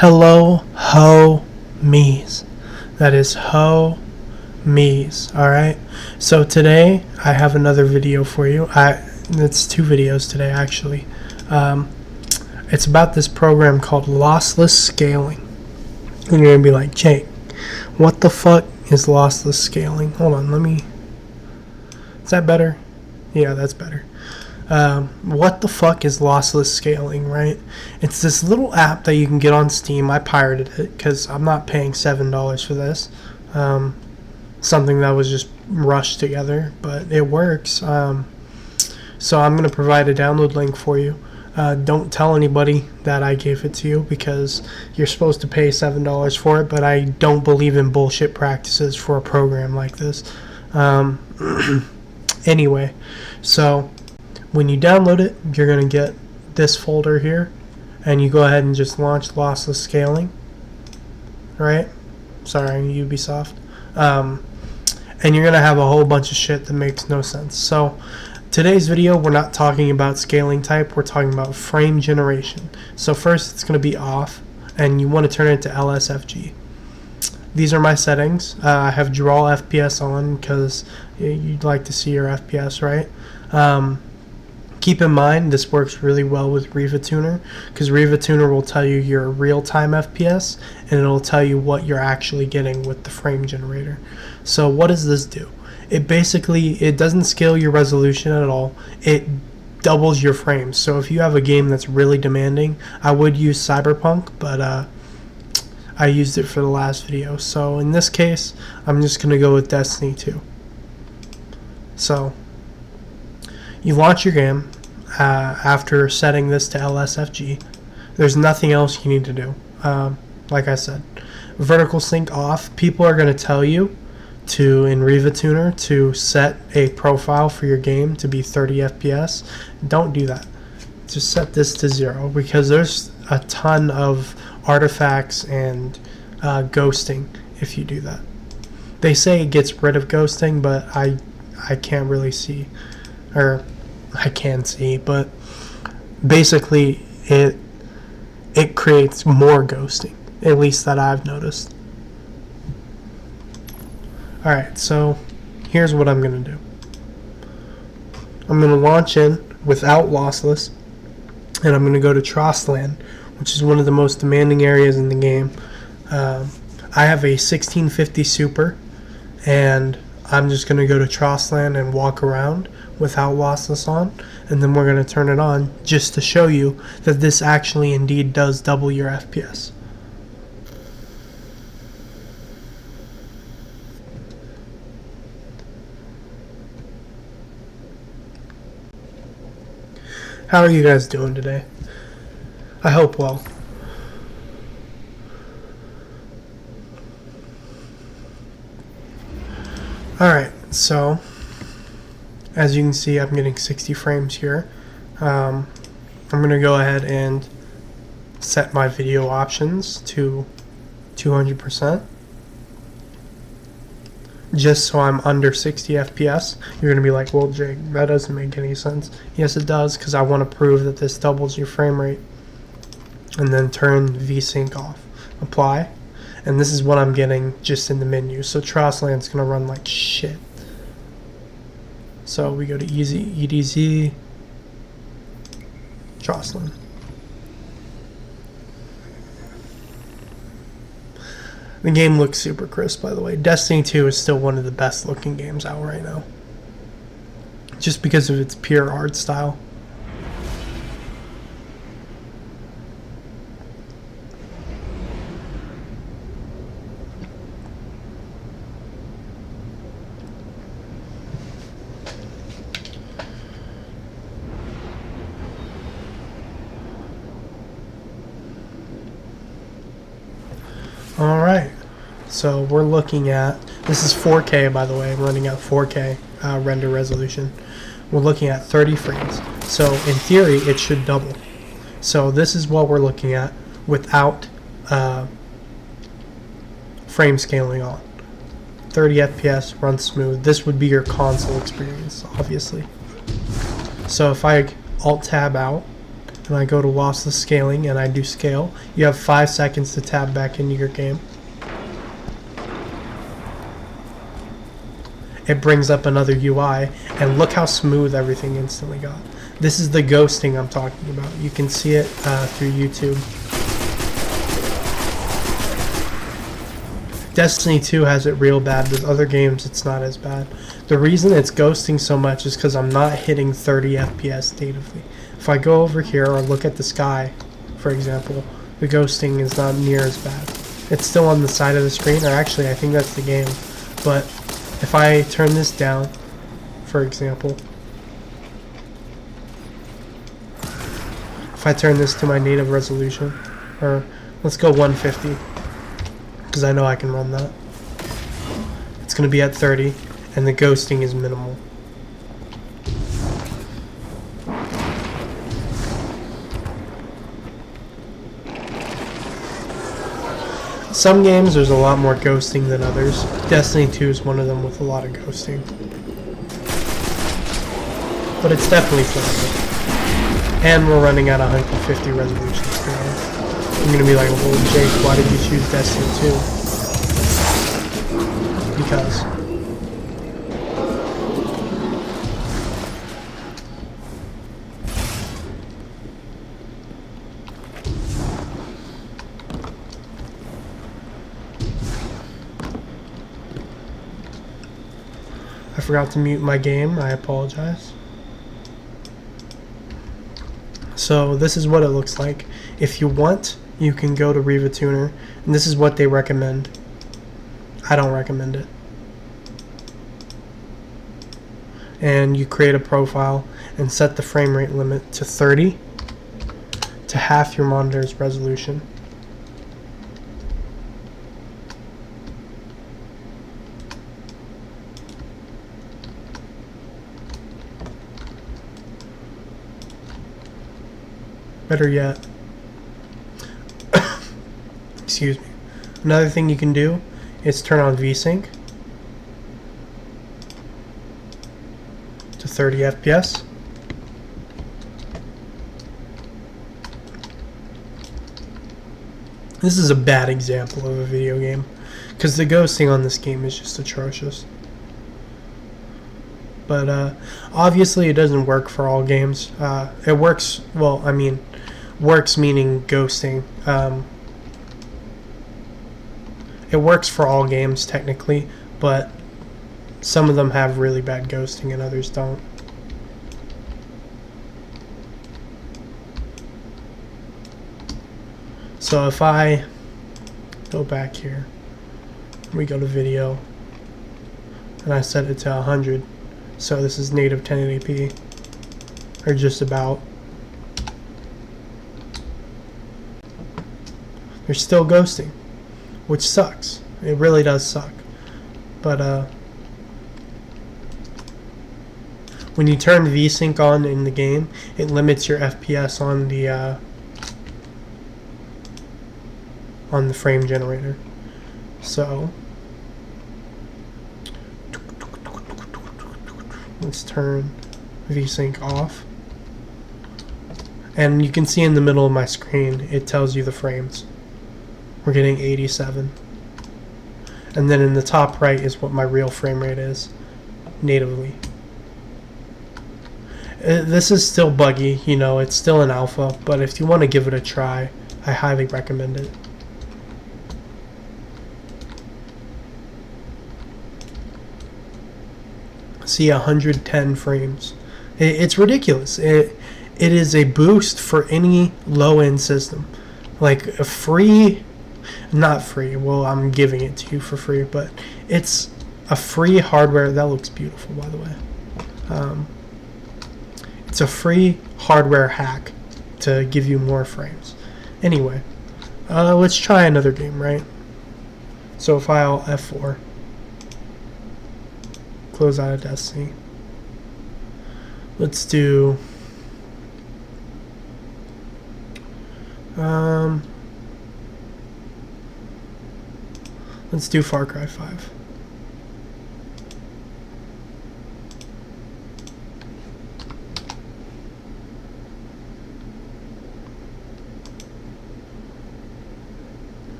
Hello, ho, me's. That is ho, me's. Alright? So today, I have another video for you. It's two videos today, actually. It's about this program called Lossless Scaling. And you're going to be like, Jake, what the fuck is lossless scaling? Hold on, is that better? Yeah, that's better. What the fuck is lossless scaling, right? It's this little app that you can get on Steam. I pirated it because I'm not paying $7 for this. Something that was just rushed together, but it works. So I'm going to provide a download link for you. Don't tell anybody that I gave it to you because you're supposed to pay $7 for it, but I don't believe in bullshit practices for a program like this. Anyway, so when you download it, you're going to get this folder here, and you go ahead and just launch lossless scaling, right? Sorry, Ubisoft. And you're going to have a whole bunch of shit that makes no sense. So today's video, we're not talking about scaling type, we're talking about frame generation. So first, it's going to be off, and you want to turn it to LSFG. These are my settings. I have draw FPS on because you'd like to see your FPS, right? Keep in mind, this works really well with Riva Tuner because Riva Tuner will tell you your real-time FPS, and it'll tell you what you're actually getting with the frame generator. So what does this do? It doesn't scale your resolution at all. It doubles your frames. So if you have a game that's really demanding, I would use Cyberpunk, but I used it for the last video. So in this case, I'm just going to go with Destiny 2. So you launch your game after setting this to LSFG. There's nothing else you need to do. Like I said, vertical sync off. People are going to tell you in Riva Tuner to set a profile for your game to be 30 FPS. Don't do that. Just set this to 0 because there's a ton of artifacts and ghosting if you do that. They say it gets rid of ghosting, but I can't really see, or I can see, but basically it creates more ghosting, at least that I've noticed. Alright, so here's what I'm going to do. I'm going to launch in without lossless, and I'm going to go to Trostland, which is one of the most demanding areas in the game. I have a 1650 Super, and I'm just going to go to Trostland and walk around without lossless on, and then we're going to turn it on just to show you that this actually indeed does double your FPS. How are you guys doing today? I hope well. Alright, so as you can see, I'm getting 60 frames here. I'm going to go ahead and set my video options to 200%. Just so I'm under 60 FPS. You're going to be like, well, Jake, that doesn't make any sense. Yes, it does, because I want to prove that this doubles your frame rate. And then turn VSync off. Apply. And this is what I'm getting just in the menu. So Trostland's going to run like shit. So we go to EDZ, Trostland. The game looks super crisp, by the way. Destiny 2 is still one of the best looking games out right now. Just because of its pure art style. Alright, so we're looking at, this is 4K by the way, I'm running at 4K render resolution. We're looking at 30 frames, so in theory it should double. So this is what we're looking at without frame scaling on. 30 FPS, runs smooth. This would be your console experience, obviously. So if I Alt-Tab out, and I go to lossless scaling and I do scale, you have 5 seconds to tab back into your game. It brings up another UI, and look how smooth everything instantly got. This is the ghosting I'm talking about. You can see it through YouTube. Destiny 2 has it real bad. With other games, it's not as bad. The reason it's ghosting so much is because I'm not hitting 30 FPS natively. If I go over here or look at the sky, for example, the ghosting is not near as bad. It's still on the side of the screen, or actually I think that's the game. But if I turn this down, for example, if I turn this to my native resolution, or let's go 150, because I know I can run that, it's going to be at 30, and the ghosting is minimal. Some games there's a lot more ghosting than others. Destiny 2 is one of them with a lot of ghosting. But it's definitely playable. And we're running at 150 resolution scale. I'm gonna be like, well, Jake, why did you choose Destiny 2? Because. I forgot to mute my game, I apologize. So this is what it looks like. If you want, you can go to Riva Tuner, and this is what they recommend. I don't recommend it. And you create a profile and set the frame rate limit to 30 to half your monitor's resolution. Better yet, excuse me, another thing you can do is turn on VSync to 30 FPS. This is a bad example of a video game because the ghosting on this game is just atrocious. But obviously it doesn't work for all games. It works, well, I mean, works meaning ghosting. It works for all games technically, but some of them have really bad ghosting and others don't. So if I go back here, we go to video, and I set it to 100. So this is native 1080p, or just about. They're still ghosting, which sucks. It really does suck. But when you turn VSync on in the game, it limits your FPS on the frame generator. So let's turn VSync off, and you can see in the middle of my screen it tells you the frames. We're getting 87, and then in the top right is what my real frame rate is natively. This is still buggy, you know, it's still an alpha, but if you want to give it a try, I highly recommend it. See 110 frames. It's ridiculous. It is a boost for any low-end system. Like a free, not free, well, I'm giving it to you for free, but it's a free hardware. That looks beautiful, by the way. It's a free hardware hack to give you more frames. Anyway, let's try another game, right? So file F4. Close out of Destiny. Let's do Far Cry 5.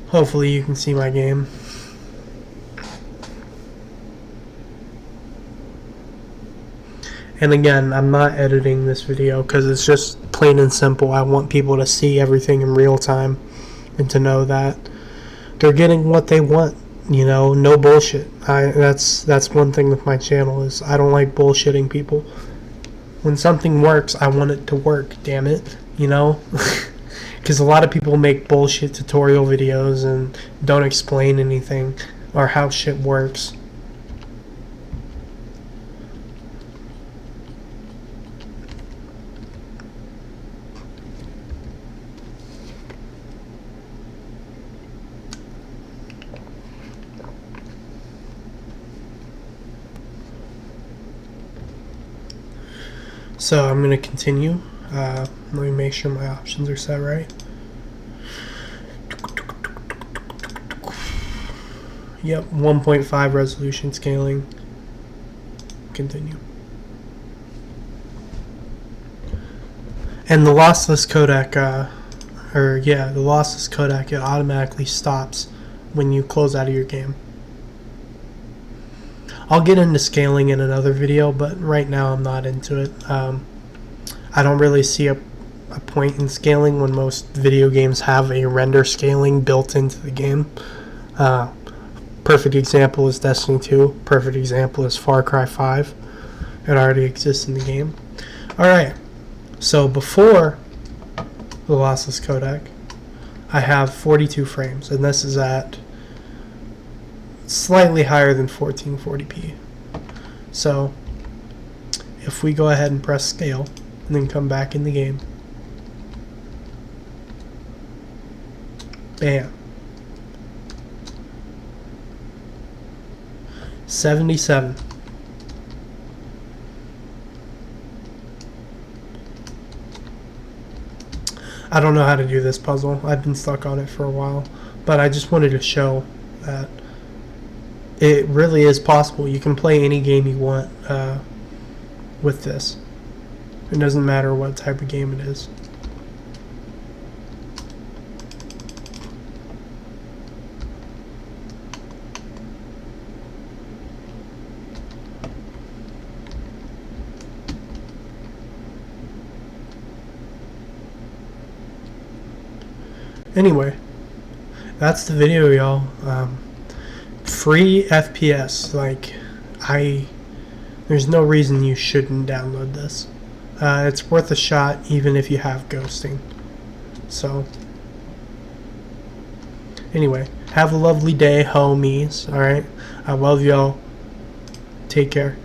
Hopefully you can see my game. And again, I'm not editing this video because it's just plain and simple. I want people to see everything in real time and to know that they're getting what they want. You know, no bullshit. That's one thing with my channel is I don't like bullshitting people. When something works, I want it to work, damn it. You know? Because a lot of people make bullshit tutorial videos and don't explain anything or how shit works. So I'm going to continue. Let me make sure my options are set right. Yep, 1.5 resolution scaling. Continue. And the lossless codec, the lossless codec, it automatically stops when you close out of your game. I'll get into scaling in another video, but right now I'm not into it. I don't really see a point in scaling when most video games have a render scaling built into the game. Perfect example is Destiny 2. Perfect example is Far Cry 5. It already exists in the game. Alright, so before the lossless codec, I have 42 frames, and this is at slightly higher than 1440p. So if we go ahead and press scale and then come back in the game, bam, 77. I don't know how to do this puzzle. I've been stuck on it for a while, but I just wanted to show that it really is possible. You can play any game you want with this. It doesn't matter what type of game it is. Anyway, that's the video, y'all. Free FPS. Like, there's no reason you shouldn't download this. It's worth a shot even if you have ghosting. So, anyway, have a lovely day, homies. Alright? I love y'all. Take care.